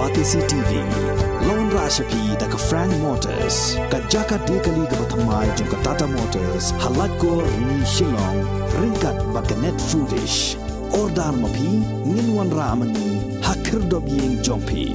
Batisi TV Lone Rashapi da ka Frank Motors ka Jaka Dekali ka Bathamai jong ka Tata Motors halat ko ni Shillong ringkat bakanet foodish Ordar mapi Ninwan Ramani Hakir Dobiyeng Jongpi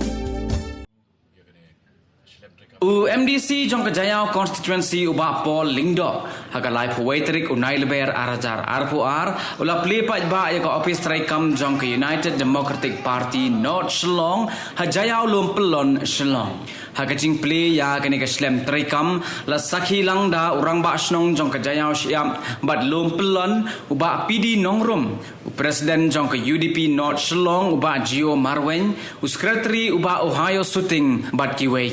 MDC jong kejayau constituency uba Paul Lingdo hakalai puwaitrik unai leber arajar arpuar ula plipat ba ya ka office traikam jong ke United Democratic Party North Shillong hajayau lumpelon Shillong hakajing pli ya kini ke slem traikam la sakhi langda urang ba snong jong kejayau siam bat lumpelon uba PD nongrum Presiden jong ke UDP North Shillong uba Gio Marwen secretary uba Ohio shooting bat kiwei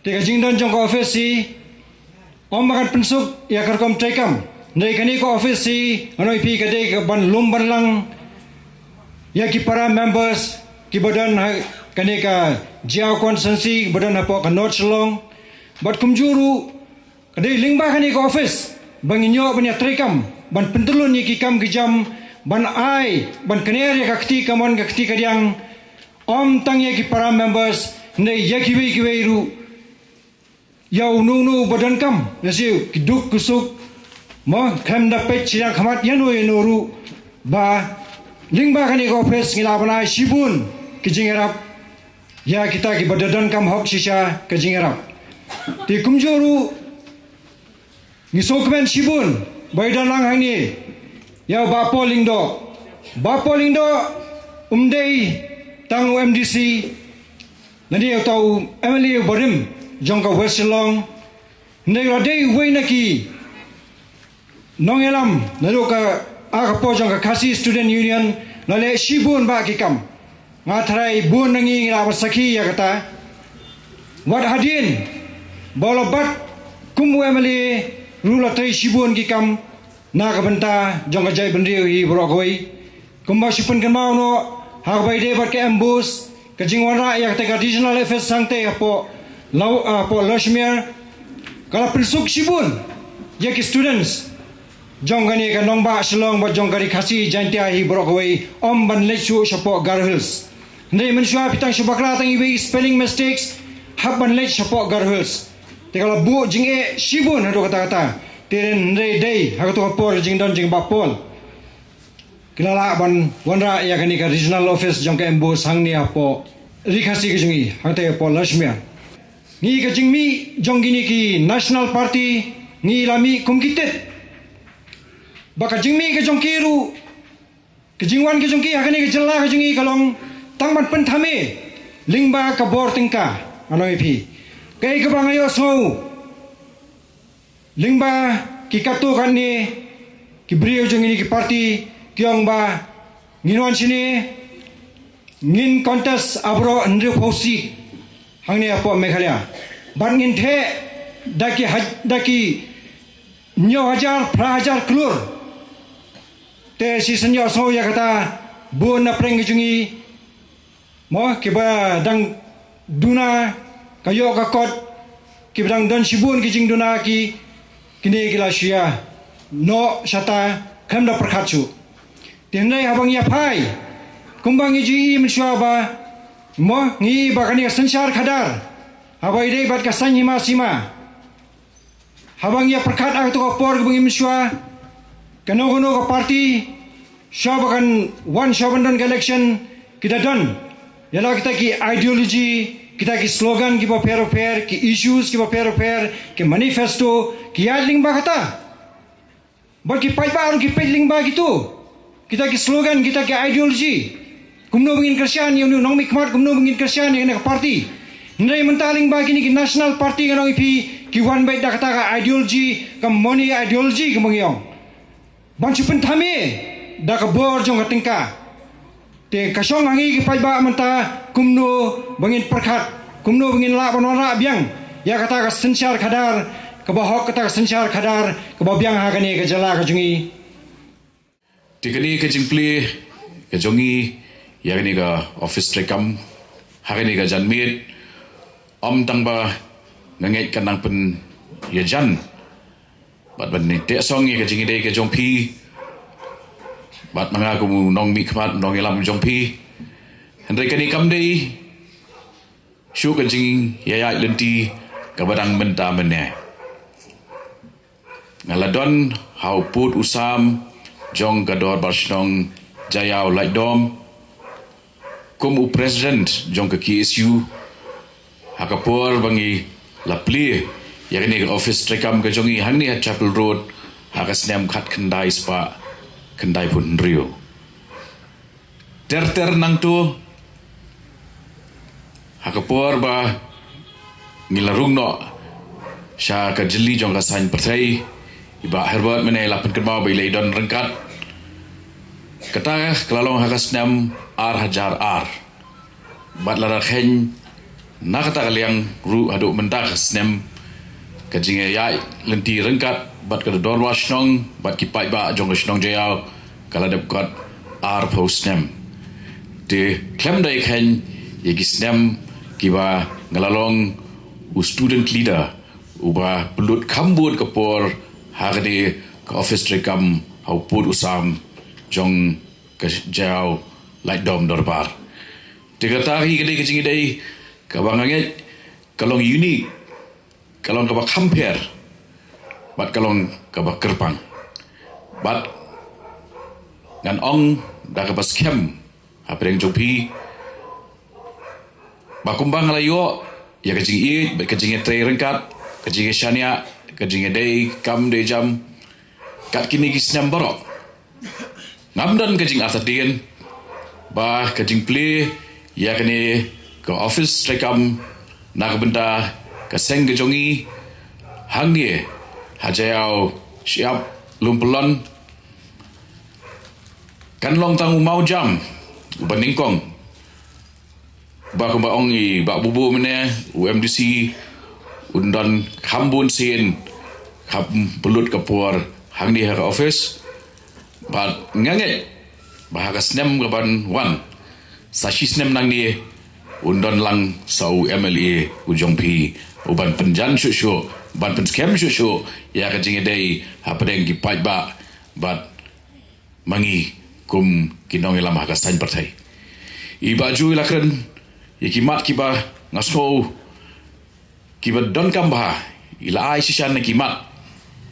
Tiga jingdan jong ko office si om makan pensuk ya kerkom trekam nei kani ko office si anoi pi kade ke ban lumban lang ya ki para members ki badan kani ka jiao consensi badan apo ka North Shillong bat kumjuru kade lingba kani ko office banginyo banya trekam ban pentulun ni ki kam gijam ban ai ban kener ya kakti kamon kakti kadiang om tang ya ki para members nei ya kiwi ru Yau nunu badan kam nasi kiduk kusuk mo kam dapat siang khamat yanu nuru ba lingba kani ko office ngila banai sibun kijingerap ya kita ki badan kam hok sisa kijingerap ti kumjuru ngisokmen sibun baidan lang hani ya bapo lingdo umdei tang MDC nani tau MLA borim jongka West Shillong negradei wainaki nongelam naruka akapo jongka Khasi Student Union lale shibun ba kikam ngatrai bun nangi ngila masaki ya kata wad hadin bolobat kumu emali rula trai shibun kikam na kabenta jongka jai bendriu hi borokoi kumba shipun kenmau no hakabai de bat ke ambus kajingwara ya kata regional affairs sangte apo Lau po Lashmir kalau pensuk sibun ya ki students jonggani ka nongba Shillong ba jonggari Khasi jantia hi brokawai om ban lechu shapo Garhils nei mensua pitang subakra tang iwi spelling mistakes hab ban lech shapo Garhils te kalau bu jinge sibun hado kata teren nei dei hagato por jingdon jing bapol kilala ban wanra ya kani ka regional office jongka embo sangni apo rikhasi kijungi hagte po Lashmir Ngi kajingmi jonggini ki National Party ngi lami kumkitet baka jingmi ke jongkiru kejingwan ke jongki hakani ke jella ke jongi kalong tangban penthame lingba ka bor tingka anoi phi kai ka bangayo so lingba ki katu kanni ki brio jongini ki party kyong ba nginwan sini ngin contest abro andre phosi hangni apo Meghalaya bangin the daki nyo hajar prahajar klur te si senyor so ya kata bu na preng jungi mo kiba dang duna kayo kakot kibang don sibun kijing duna ki kini kila sia no shata kamda prakhachu tenai habang ya phai kumbang ji mensua ba mo ngi bakani sensar khadar habai dei bat ka sanyima sima habang ya perkat ak to por bungi miswa kano ka party shabakan one shabandon election kita don yala kita ki ideology kita ki slogan ki pair ki issues ki pair ki manifesto ki yadling ba kata bot ki pai ba ki pedling ba gitu kita ki slogan kita ki ideology kumno bingin kersian yung nong mikmat kumno bingin kersian yung party ndai mentaling ba kini ki national party kanong ipi ki one by da kata ka ideology ka money ideology ka mangyong banchu penthame da ka bor jong tingka te kasong hangi ki paiba menta kumno bingin perkhat kumno bingin la banora biang ya kata ka sensar khadar ka bahok kata ka sensar khadar ka biang ha kani ka jala ka jungi tikani ka jingpli ka jongi yakni ka office trekam hakni ka janmit om tangba ngangai kanang pen ya jan bat ban ni te song ye ka jingi dei ka jongpi bat mengaku nong mi kmat nong ilam jongpi Henry kani kamdei syu kencing yaya lenti kabadang menta mene ngaladon hau put usam jong kador barsnong jayau laidom kum u president jong ke KSU hakapor bangi lapli yakni office trekam ke jongi hangni at Chapel Road hakasnem khat kendai spa kendai pun rio ter nang tu hakapor ba ngilarung no sya ka jeli jong ka sain pertai iba Herbert menai lapan kerma bai leidon rengkat kata kelalong hakasnem hajar bat lara khen na kata kaliang ru aduk mentak snem kajinge yai lenti rengkat bat kada dor wasnong bat kipai ba jong snong jayau kala dep kat post snem de klem dai khen yegi snem kiba ngalalong u student leader uba pelut kambut kapor hagde ka office trekam hau put usam jong ka jayau like dom dorbar tiga tahi kedai kecing kedai kabanganget kalong unik kalong kabak hampir bat kalong kabak kerpang bat ngan ong da kabas kem apreng jopi bakumbang layo ya kecing it bat kecing tre rengkat kecing syania kecing dei kam de jam kat kini kisnam borok ngamdan kecing atadien bah kajing play ya kene ke office trekam nak benda ke seng ke jongi hang dia hajau siap lumpelon kan long tang mau jam beningkong ba ko ba ongi ba bubu mene UMDC undan khambun sin khap belut kapur hang dia ke office ba nganget bahaka snem gaban wan sashi snem nang ni undon lang sau MLA ujongpi uban penjan shushu ban penskem shushu ya ka jinge dei hapdeng ki pai ba bat mangi kum kinong ila mahaka sain partai I baju ilakren yikimat kiba ngasko kiba don kamba ila ai sishan kimat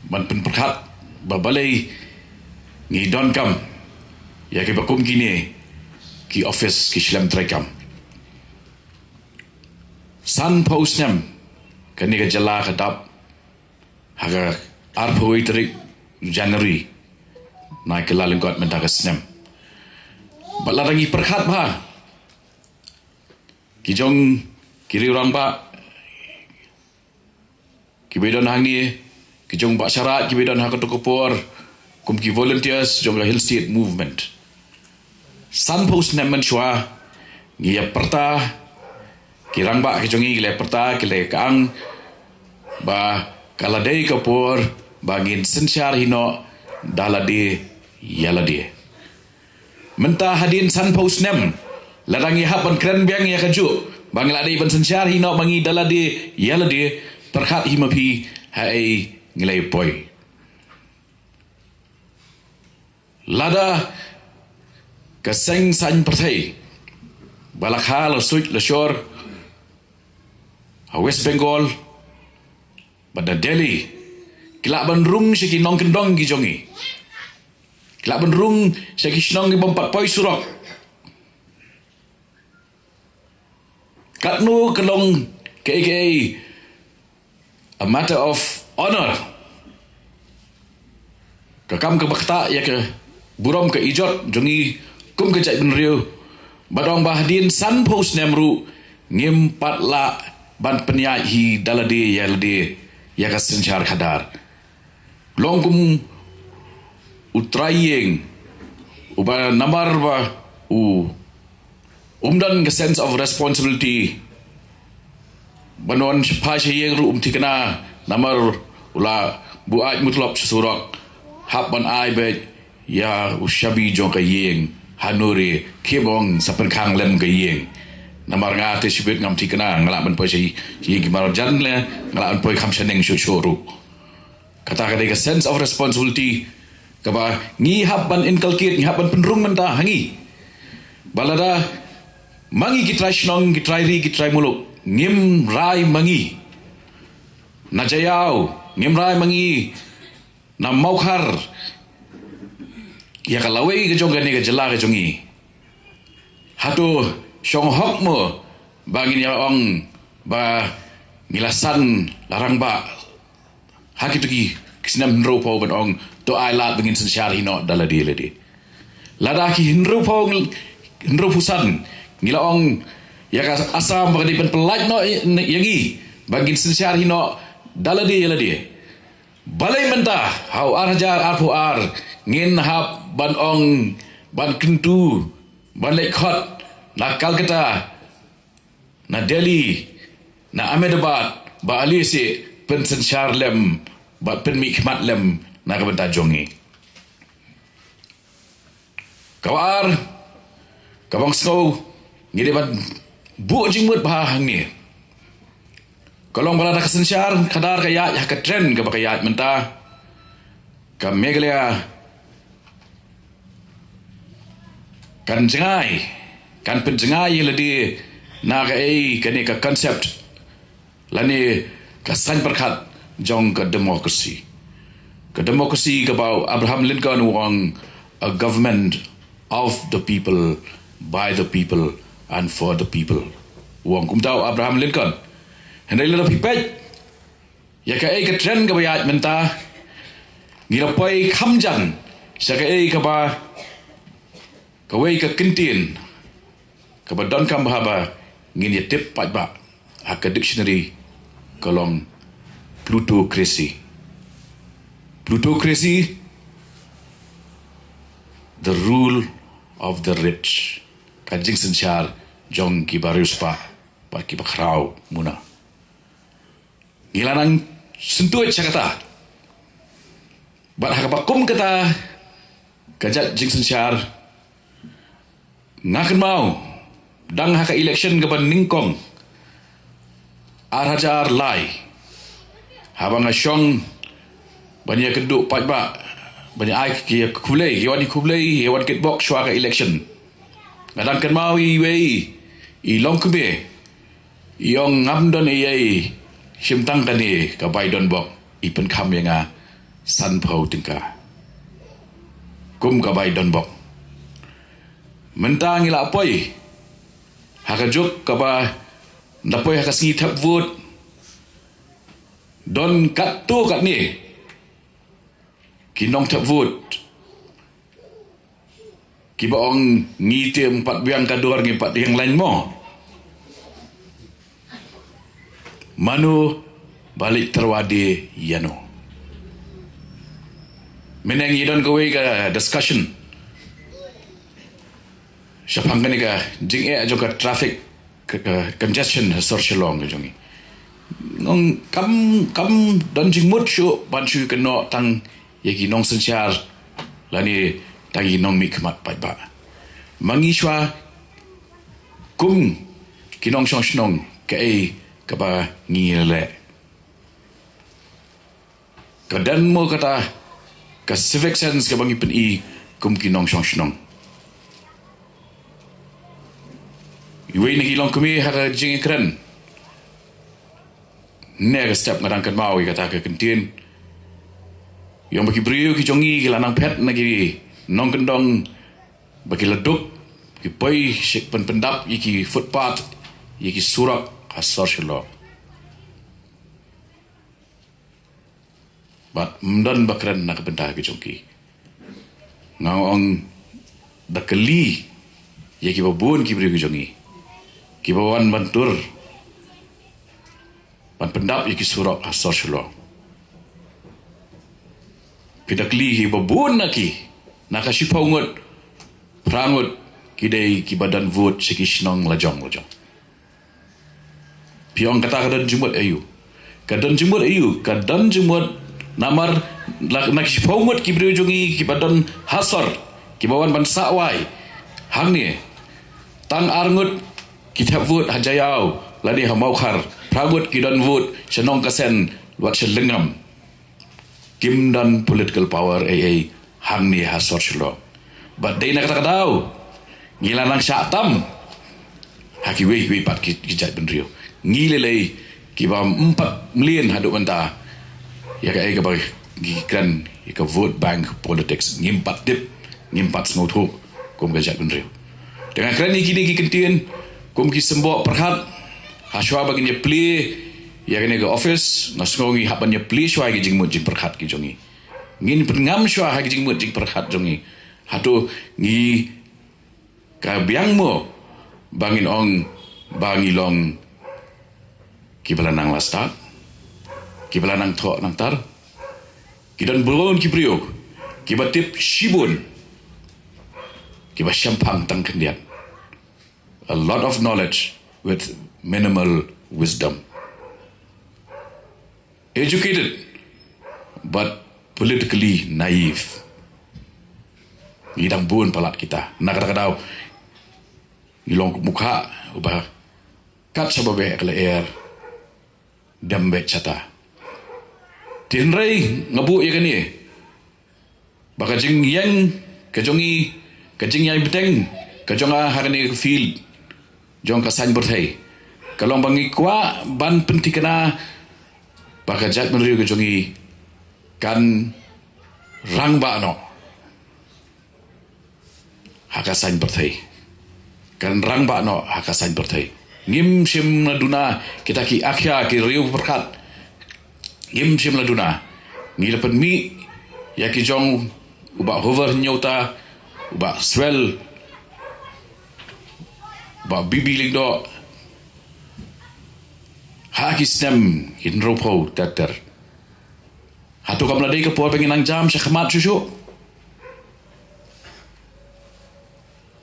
ban penperkat babalei ngi don kam ya ke bakum kini ki office ki shlam trekam san postnam kani ka jala kadap haga arpoi trik January na ke lalengkot mentaka snem balarangi perkhat ba ki jong kiri orang ba ki bedon hangi ki jong ba syarat ki bedon ha katokopor kum ki volunteers jong hill state movement san post nemen shwa ngia perta kirang ba kejongi le perta kile kang ba kaladei kapor bangin sensyar hino dalade yalade menta hadin san post nem larangi hapan kren biang ya kaju bangladei ban sensyar hino bangi dalade yalade perkhat himapi hai ngilai poi lada kaseng san pertai balakha la suit la shore West Bengal pada Delhi kilak bandrung seki nong kendong ki jongi kilak bandrung seki snong ki bompat poi surok katnu kelong KK a matter of honor kakam ke bakta ya ke burom ke ijot jongi kum ke cak benriu badong bahdin san post nemru ngimpat la ban penyai hi dalade yalde ya ka senchar khadar longkum utrayeng uba namar ba umdan ke sense of responsibility banon phashe yeng ru tikna namar ula buat mutlap surak hab ban ai be ya ushabi jong ka yeng hanuri kebong saperkang lem ke yeng namar ngate sibit ngam tikna ngalak ban poi yeng kimar jan le ngalak ban poi kham sheneng shuru kata ka sense of responsibility Kaba ngi habban inculcate ngi habban penrung menta hangi. Balada mangi kitrai shnong kitrai ri kitrai muluk ngim rai mangi. Na jayau ngim rai mangi na maukhar ya kalawai ke jong gani ke jela ke jongi. Hatu syong hok mo bangin ya ong ba ngilasan larang ba hakituki kisinam nro po ban ong to ai lat bangin sen syar hino daladi ledi lada ki nro po nro pusan ngila ong ya ka asam bagadi ban pelaj no yangi bangin sen syar hino daladi ledi balai menta hau arjar arpu ar ngin hap ban ong ban kentu ban lekhot na Calcutta na Delhi na Ahmedabad ba ali si pen sen syar lem ba pen mikmat lem na kabenta jongi kawar kabang snow ngide ban bu jingmut bah hang ni kolong bala ka sen syar kadar kaya ya ka trend ka bakaya menta ka Meghalaya kan jengai kan penjengai ledi na ka kani ka concept lani ka san perkhat jong ka democracy ka bau Abraham Lincoln wang a government of the people by the people and for the people wang kumtau Abraham Lincoln hendai la pipet ya ka ka trend ka bayat menta ngira poi khamjan sa ka ba ka wei ka kintin ka ba don kam bahaba ngin ya tip pat ba ka dictionary kolong plutocracy the rule of the rich ka jingsen char jong ki barus pa ki bakrau muna ngilanang sentuh cakata bat hakabakum kata kajat jingsen char ngakan mau dang haka election gaban ningkong arhajar lai habang asyong banyak keduk pajba banyak ai ki kublai hewan kitbox shwa ka election ngadang kan mau wei I long kube yong ngamdon ei simtang kani ka baidon bok ipen kham yanga san phau tingka kum ka baidon bok mentang ila poi hakajuk ka ba napoi hakasi thap vot don kat tu kat ni kinong thap vot ki baong ngite empat biang kador ngi empat yang lain mo manu balik terwadi yano meneng idon kowe ka discussion syapang kani ka jing juga traffic congestion social long jongi nong kam don jing mut shu ban shu keno tang yaki nong sensyar lani tagi nong mikmat pai ba mangiswa kum kinong shong shnong ka ka ba ngile ka dan mo kata ka civic sense ka bangi pen kum kinong shong shnong iwe ni hilong kumi haka jing kren nega step ngarang kan mau kata ka kentin yang bagi beriu ki jongi ki lanang pet nagi nong kendong bagi leduk ki poi sik pendap iki footpath iki surak social law but mdan bakran nak benda ki jongi ngaong dakali yaki babun ki beriu ki jongi ki bawan bantur ban pendap iki surak social law pidakli hi babun naki nakashipaw ngot prangot kidai ki badan vote sikisnong lajong piong kata kadan jumut ayu kadan jumut namar nakashipaw ngot ki berujungi ki badan hasar ki bawan ban sawai hang ni tang arngut ki thap vote hajayau ladi hamaukar prangot ki dan vote senong kasen wat selengam kim dan political power hang ni hasor shlo but dei nak kata kadau ngilanang syatam haki we pat ki jat benrio ngilelei ki ba 4 million hadu banta ya ka ega bagi kan ka vote bank politics ngimpat dip ngimpat snotu kum ka jat benrio dengan kerana kini ki kentien kum ki sembok perhat haswa bagi ni play ya kene ke office ngasngongi habannya play shwa ki jingmut jing perhat ki jongi ngin pengam shwa ha ki jingmut jing perhat jongi hatu ngi ka biang mo bangin ong bangi long kibalanang lasta kibalanang tho nang tar kidan bulon kibrio kibatip shibun kiba syampang tang kendian a lot of knowledge with minimal wisdom educated but politically naive ngidang bun palat kita nak kata-kata ilong mukha ubah kat sababe kala air dambe chata tinrai ngabu ya kani baka jing yang kajongi kajing yang beteng kajonga harani field jong ka san berthai kalong bangi kwa ban penti kana baka jat menriu kajongi kan rang ba no hakasan berthai kan rang ba no hakasan berthai ngim sim laduna kita ki akhya ki riu berkat ngim sim laduna ngilapan mi ya ki jong uba hover nyota uba swell uba bibi lingdo ha ki stem in ropo tater hatu kam ladai ke por penginang jam syakmat susu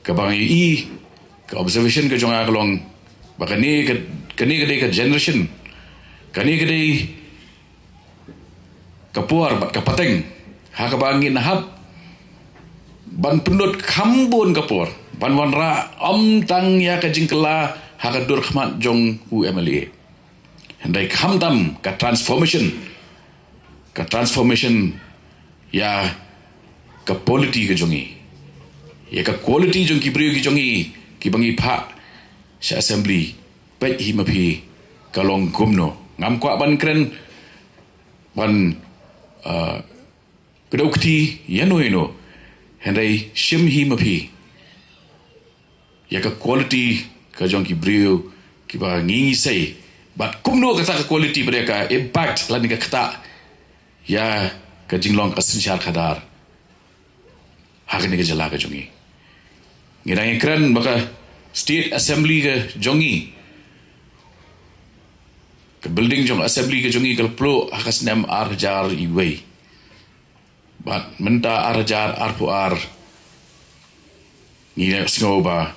ke bangi ke observation ke jonga kalong bakani ke generation kani ke kapuar bat kapateng ha ka bangin hab ban pendut kambun kapur ban wanra om tang ya ka jingkela ha ka dur khmat jong UMLA hendai khamdam ka transformation ya ka polity ke jongi ya ka quality jong ki priyo ki jongi ki bangi pha sa assembly pet hi mapi kalong gumno ngam kwa ban kren ban kedokti yano hendai shim hi mapi ya ka quality ka jong ki brio ki ba ngi sei bat kumno ka quality mereka impact lan ka kata ya ka jinglong essential khadar hagni ka jala ka jongi ngirang kren baka state assembly ke jongi ke building jong assembly ke jongi kal pro hakas nem arjar iway bat menta arjar arpuar ngi snoba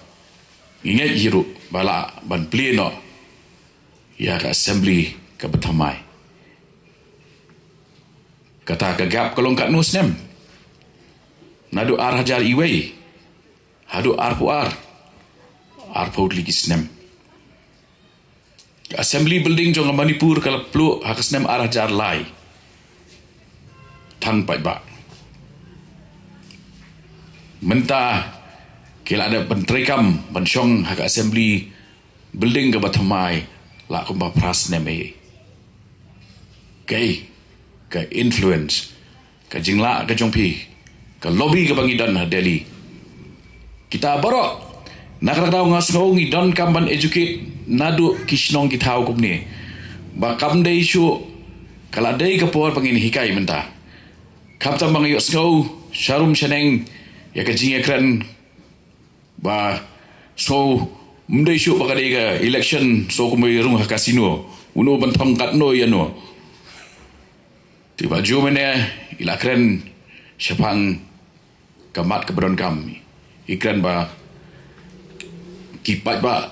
ngi hiru bala ban pleno ya ka assembly ke betamai kata ke gap kolong kat nusnem nadu arjar iway hadu arpuar arpodli kisnem assembly building jong Manipur kala plu hakasnem arah jar lai thang pai ba menta kila ada pentrekam pensyong hak assembly building ke batamai la kumba pras neme ke influence ke jingla ke jongpi ke lobby ke bangidan Delhi kita barok nak tahu ngasngongi don kamban educate nadu kisnong kitau kumni bakam de isu kala de kapor pangin hikai menta kapta bang yo snow sharum shaneng ya ka jinge kran ba so mde isu bakade ga election so kumai rung ha kasino uno bantang katno yano tiba jumene ila kran syapang kamat keberon kami ikran ba kipat ba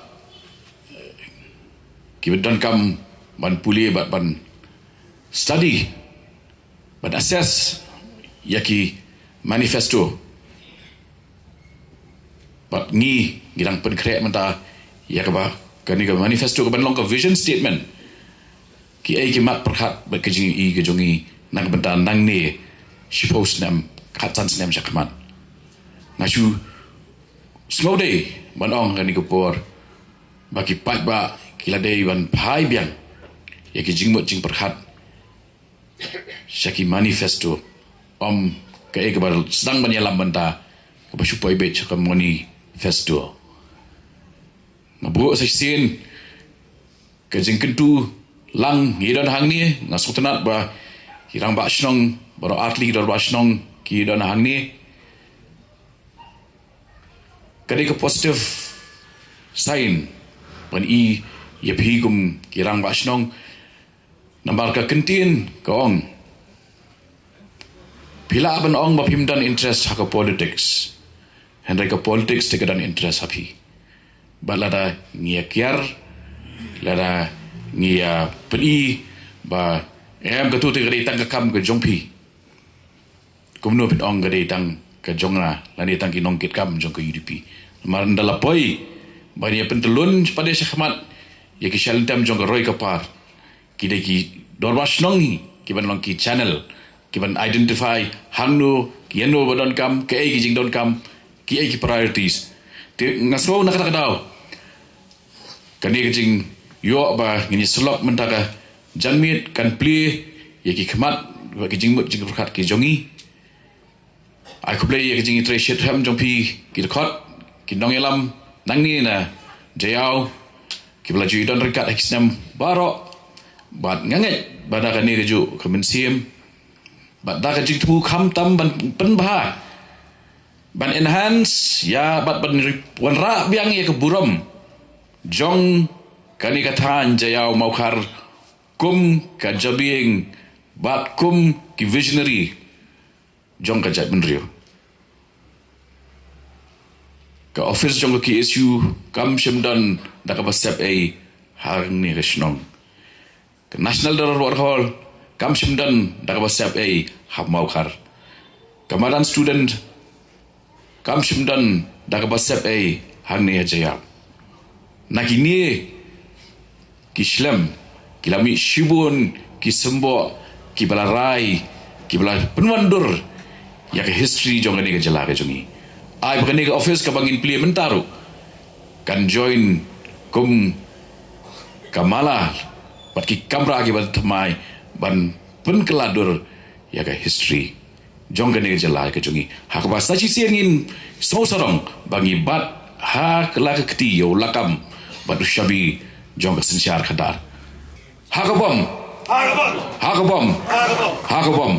kibedan kam ban puli ban study ban assess yaki manifesto bat ngi girang pen krek menta ya ka ba kani ka manifesto ka ban long ka vision statement ki ai ki mat perhat ba ka jingi i ka jongi nang benta nang ne shipos nam katan senem syakmat ngasu semua day banong kan ikupor bagi pat ba kila day ban pai biang ya ki jingmut jing perkhat syaki manifesto ke kebar sedang banyalam banta ke supaya bet ke manifesto ngabu sasin ke jing kentu lang ngidan hang ni ngasutenat ba hirang ba snong baro atli dor ba snong ki dan hang ni kadi ke positive sign pan ye phigum kirang ba snong nambar ka kentin ka ong pila ban ong ba phimdan interest ha ka politics henry ka politics te dan interest hapi balada ngia kiar lada ngia pedi ba em ka tu te gari tang ka kam ka jongpi kumno pin ong gari tang ka jongra lani tang ki nong kit kam jong ka UDP maran dala poi bani pentelun pada syahmat ya ki shaltam jong ka roi ka par ki de ki dorwas nong ni ki ban long ki channel ki ban identify hangno ki eno badon kam ke ki jing don kam ki ki priorities te ngasro na kata kadau kani ki jing yo ba ngini slop mentaka janmit kan play ya ki khmat ba ki jing mut jing khat ki jongi ai ko play ya ki jing tre shit ham jong pi ki khot ki nong elam nang ni na jayau ki bela ju don rekat eksam baro bat nganget bada kan ni keju kemen sim bat da kajing tu kham tam ban pen ba ban enhance ya bat ban wan ra biang ye ke buram jong kani kathan jayau maukar kum ka jabing bat kum ki visionary jong ka jat benrio ka office jong ki issue kam shimdan da ka basep a har ni reshnong ka national dollar war hall kam shimdan da ka basep a hab maukar kamaran student kam shimdan da ka basep a har ni jaya nakini kislam kilami shibun kisembo kibalarai kibala penwandur ya ke history jong ni ka jala ka jongi ai bukan ke office ka bang implementaru kan join kum kamala pat ki kamra ki bat thamai ban pun keladur ya ka history jong ka ni ka jala ka jongi ha ka basa chi siangin so sarong bangi bat ha kala ka kti yo lakam bat shabi jong ka sinchar khadar ha ka bom ha ka bom ha ka bom ha ka bom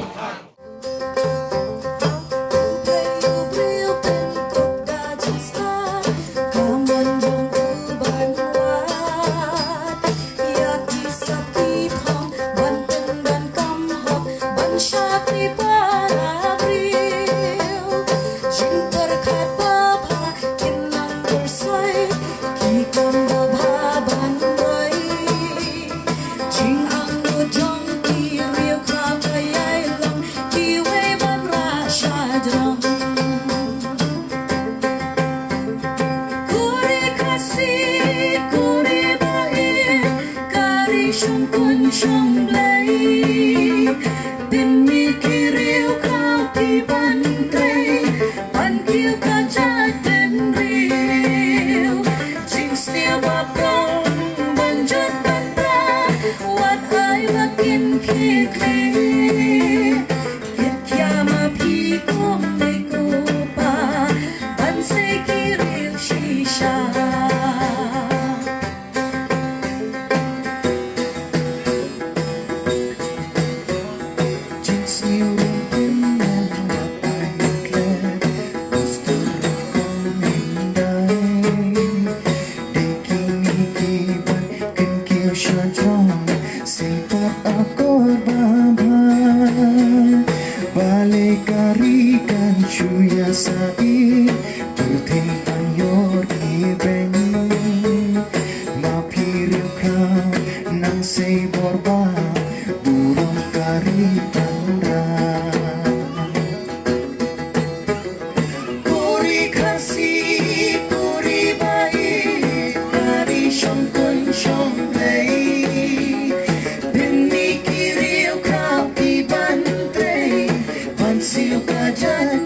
Siu ka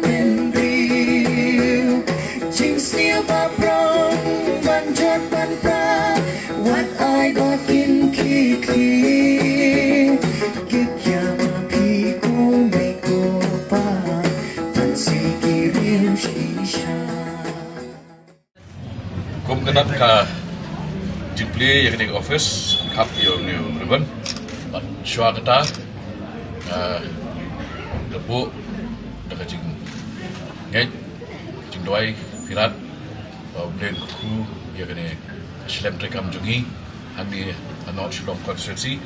Kum kenap ka display yang di office kap yang ni ribbon bat shwa kata debu dekat jing ngai jing doi pirat blend ku yang ni Shlem Trekam Jungi hani anot Shillong constituency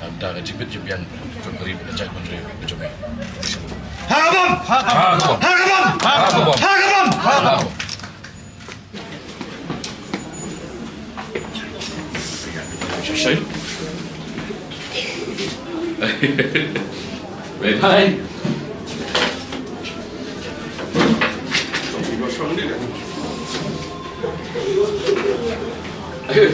antara jibit yang jumri penjat menteri Jungi. Hakabam! Hakabam! Hakabam! Hakabam! Hakabam! Shai. Wait, hi. Ayo.